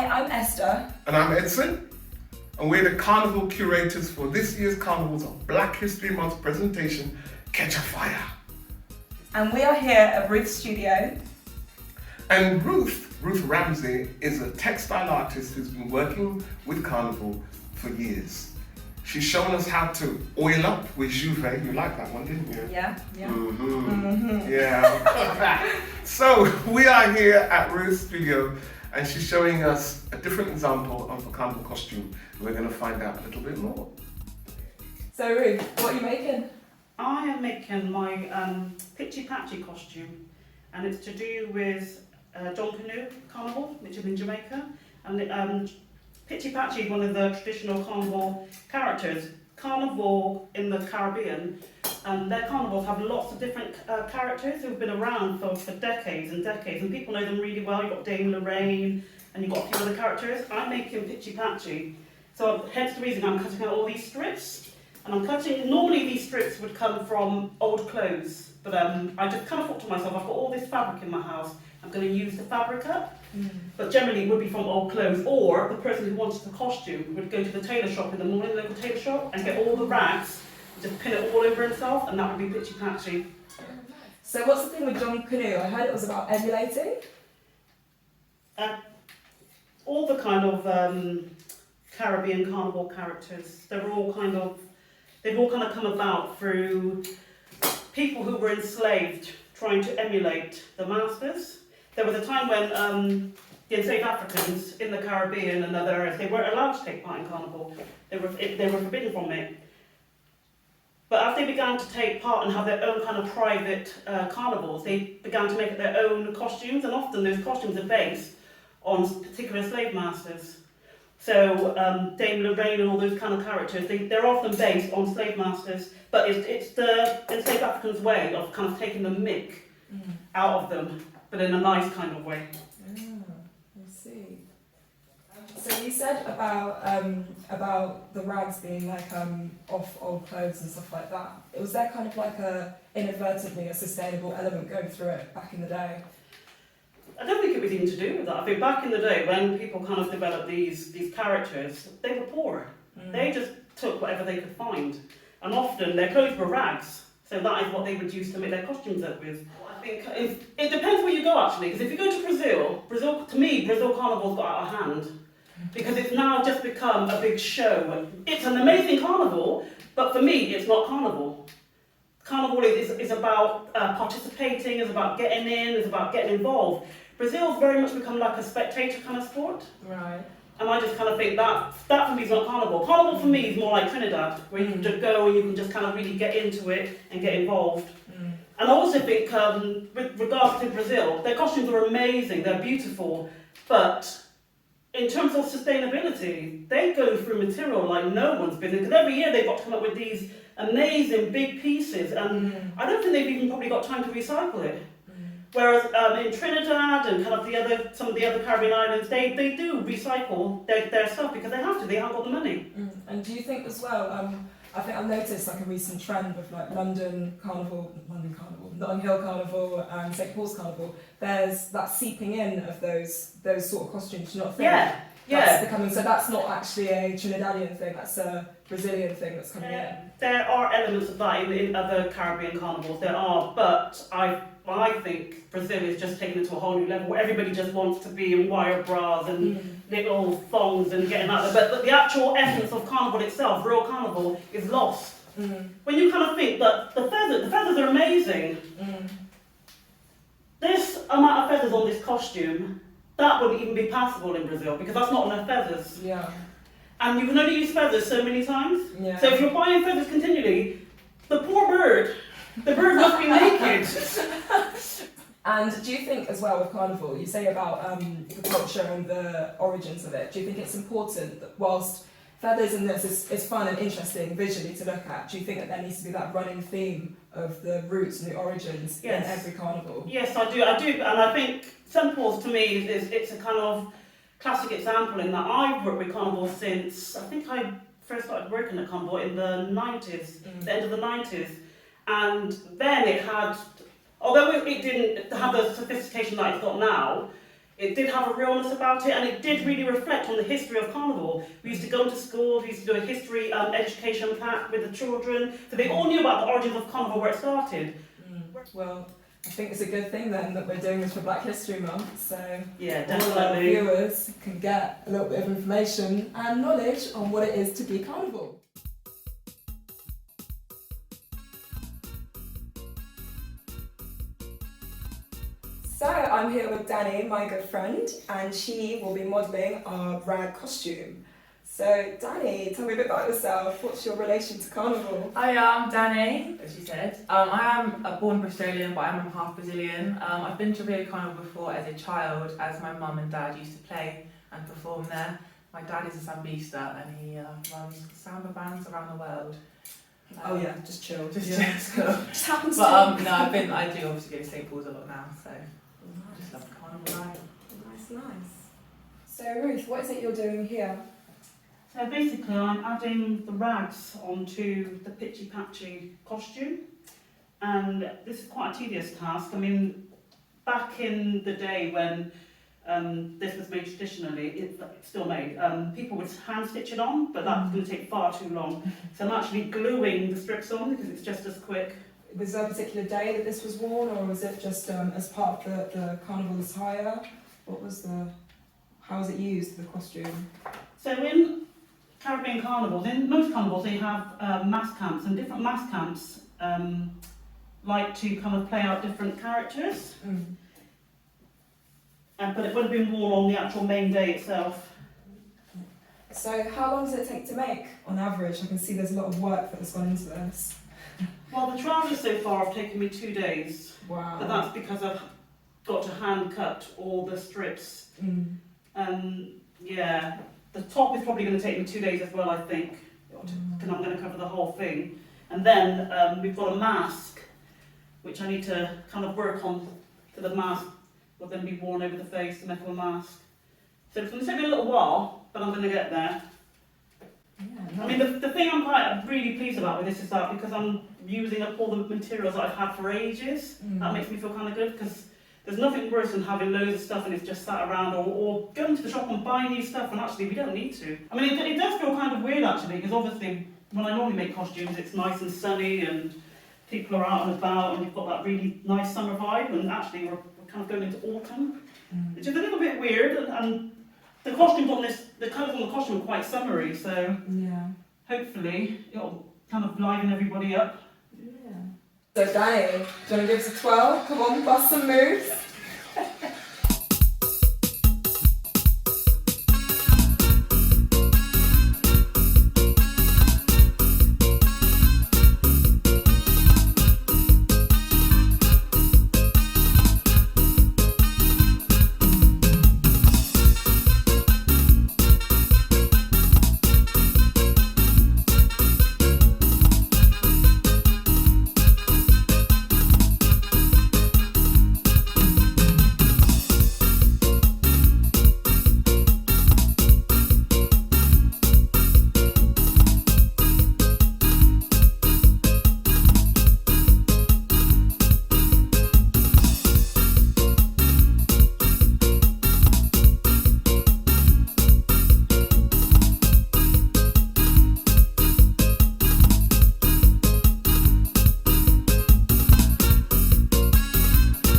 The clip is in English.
Hi, I'm Esther. And I'm Edson. And we're the Carnival curators for this year's Carnival's Black History Month presentation, Catch a Fire. And we are here at Ruth's studio. And Ruth Ramsey, is a textile artist who's been working with Carnival for years. She's shown us how to oil up with Juve. You like that one, didn't you? Yeah. Yeah. So we are here at Ruth's studio and she's showing us a different example of a Carnival costume. We're going to find out a little bit more. So Ruth, what are you making? I am making my Pitchy Patchy costume, and it's to do with John Canoe Carnival, which is in Jamaica. And Pitchy Patchy is one of the traditional Carnival characters. Carnival in the Caribbean, their carnivals have lots of different characters who've been around for decades and decades, and people know them really well. You've got Dame Lorraine, and you've got a few other characters. I'm making Pitchy Patchy, so hence the reason I'm cutting out all these strips. And I'm cutting, normally these strips would come from old clothes, but I just kind of thought to myself, I've got all this fabric in my house, I'm going to use the fabric up. But generally it would be from old clothes, or the person who wanted the costume would go to the tailor shop in the morning, the local tailor shop, and get all the rags, and just pin it all over himself, and that would be Pitchy Patchy. So what's the thing with John Canoe? I heard it was about emulating. All the kind of Caribbean carnival characters, they've all kind of come about through people who were enslaved trying to emulate the masters. There was a time when the enslaved Africans in the Caribbean and other areas, they weren't allowed to take part in carnival. They were forbidden from it. But as they began to take part and have their own kind of private carnivals, they began to make their own costumes, and often those costumes are based on particular slave masters. So Dame Lorraine and all those kind of characters, they're often based on slave masters, but it's the enslaved Africans' way of kind of taking the mick out of them, but in a nice kind of way. I see. So you said about the rags being like off old clothes and stuff like that. Was there kind of like inadvertently a sustainable element going through it back in the day? I don't think it was even to do with that. I think back in the day when people kind of developed these characters, they were poor. They just took whatever they could find. And often their clothes were rags. So that is what they would use to make their costumes up with. I think it depends where you go actually, because if you go to Brazil, to me, Brazil Carnival's got out of hand. Because it's now just become a big show. It's an amazing carnival, but for me, it's not carnival. Carnival is about participating, is about getting in, is about getting involved. Brazil's very much become like a spectator kind of sport. Right. And I just kind of think that for me is not carnival. Carnival for me is more like Trinidad, where you can just go and you can just kind of really get into it and get involved. And I also think, with regards to Brazil, their costumes are amazing, they're beautiful, but in terms of sustainability, they go through material like no one's business. Because every year they've got to come up with these amazing big pieces, and I don't think they've even probably got time to recycle it. Whereas in Trinidad and kind of some of the other Caribbean islands, they do recycle their stuff because they have to. They haven't got the money. And do you think as well? I think I've noticed like a recent trend with like Notting Hill Carnival, and St Paul's Carnival. There's that seeping in of those sort of costumes. Do you not think? That's becoming, so that's not actually a Trinidadian thing. That's a Brazilian thing that's coming in. There are elements of that in other Caribbean carnivals. There are, but I think Brazil is just taking it to a whole new level where everybody just wants to be in wire bras and little thongs and getting out there. But the actual essence of carnival itself, real carnival, is lost. When you kind of think that the feathers are amazing. This amount of feathers on this costume, that wouldn't even be passable in Brazil because that's not enough feathers. Yeah. And you can only use feathers so many times. Yeah. So if you're buying feathers continually, the poor bird, the bird must be naked. And do you think as well with Carnival, you say about the culture and the origins of it, do you think it's important that whilst feathers in this is fun and interesting visually to look at, do you think that there needs to be that running theme of the roots and the origins in every carnival? Yes, I do, and I think St Paul's to me it's a kind of classic example in that I've worked with Carnival since, I think I first started working at Carnival in the 90s, the end of the 90s, and then it had, although it didn't have the sophistication that it's got now, it did have a realness about it, and it did really reflect on the history of Carnival. We used to go to school, we used to do a history education pack with the children, so they all knew about the origins of Carnival, where it started. Well, I think it's a good thing then that we're doing this for Black History Month, so Yeah, all our definitely. viewers can get a little bit of information and knowledge on what it is to be Carnival. So I'm here with Danny, my good friend, and she will be modelling our rag costume. So Danny, tell me a bit about yourself. What's your relation to Carnival? I am Danny, as you said. I am a born Australian, but I am half Brazilian. I've been to Rio Carnival before as a child, as my mum and dad used to play and perform there. My dad is a sambista and he runs samba bands around the world. Oh yeah, just chill. Just yeah. cool. Just happens But to. no, I do obviously go to St Paul's a lot now, so I just love the carnival life. Nice. So Ruth, what is it you're doing here? So basically I'm adding the rags onto the pitchy patchy costume, and this is quite a tedious task. I mean, back in the day when this was made traditionally, it's still made, people would hand stitch it on, but that's going to take far too long. So I'm actually gluing the strips on because it's just as quick. Was there a particular day that this was worn, or was it just as part of the carnival attire? How was it used, the costume? So in Caribbean carnivals, in most carnivals they have mass camps, and different mass camps like to kind of play out different characters. But it would have been worn on the actual main day itself. So how long does it take to make, on average? I can see there's a lot of work that has gone into this. Well, the trousers so far have taken me 2 days, Wow. but that's because I've got to hand cut all the strips. Yeah, the top is probably going to take me 2 days as well, I think, because I'm going to cover the whole thing. And then we've got a mask, which I need to kind of work on, so the mask will then be worn over the face, the metal mask. So it's going to take me a little while, but I'm going to get there. Yeah, I mean, the thing I'm quite really pleased about with this is that because I'm using up all the materials that I've had for ages, that makes me feel kind of good, because there's nothing worse than having loads of stuff and it's just sat around, or going to the shop and buying new stuff and actually we don't need to. I mean, it does feel kind of weird actually, because obviously when I normally make costumes it's nice and sunny and people are out and about and you've got that really nice summer vibe, and actually we're kind of going into autumn, which is a little bit weird, and the costumes on this, the colours on the costume are quite summery, so yeah. hopefully it'll kind of liven everybody up. Yeah. So Danny, do you want to give us a 12? Come on, bust some moves.